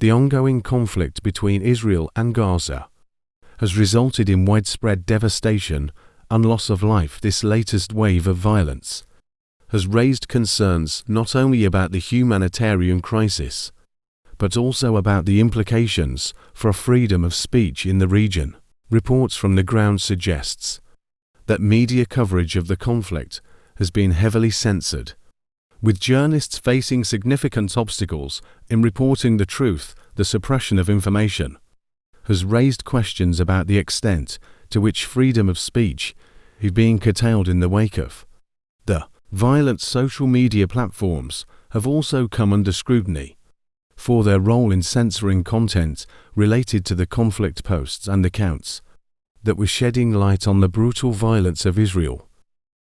The ongoing conflict between Israel and Gaza has resulted in widespread devastation and loss of life. This latest wave of violence has raised concerns not only about the humanitarian crisis, but also about the implications for freedom of speech in the region. Reports from the ground suggests that media coverage of the conflict has been heavily censored, with journalists facing significant obstacles in reporting the truth. The suppression of information has raised questions about the extent to which freedom of speech is being curtailed in the wake of the violent. Social media platforms have also come under scrutiny for their role in censoring content related to the conflict. Posts and accounts that were shedding light on the brutal violence of Israel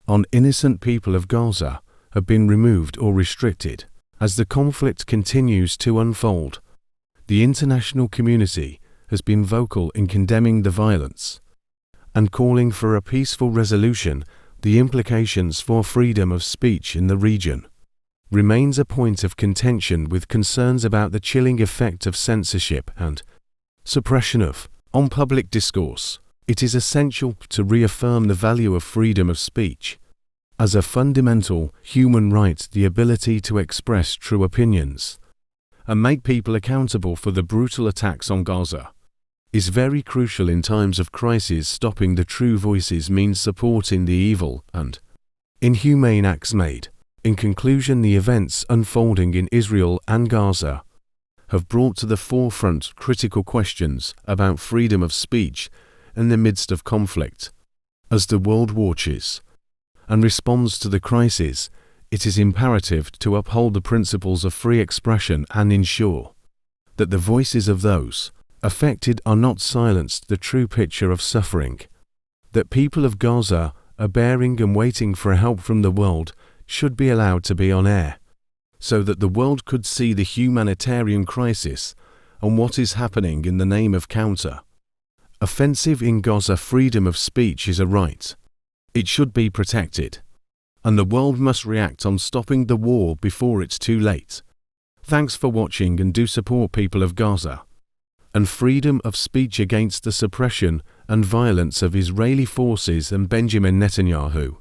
on innocent people of Gaza have been removed or restricted. As the conflict continues to unfold, the international community has been vocal in condemning the violence and calling for a peaceful resolution. The implications for freedom of speech in the region remains a point of contention, with concerns about the chilling effect of censorship and suppression of on public discourse. It is essential to reaffirm the value of freedom of speech as a fundamental human right. The ability to express true opinions and make people accountable for the brutal attacks on Gaza is very crucial in times of crisis. Stopping the true voices means supporting the evil and inhumane acts made. In conclusion, the events unfolding in Israel and Gaza have brought to the forefront critical questions about freedom of speech in the midst of conflict. As the world watches and responds to the crisis, it is imperative to uphold the principles of free expression and ensure that the voices of those affected are not silenced. The true picture of suffering that people of Gaza are bearing and waiting for help from the world should be allowed to be on air, so that the world could see the humanitarian crisis and what is happening in the name of counter-offensive in Gaza. Freedom of speech is a right. It should be protected, and the world must react on stopping the war before it's too late. Thanks for watching, and do support people of Gaza and freedom of speech against the suppression and violence of Israeli forces and Benjamin Netanyahu.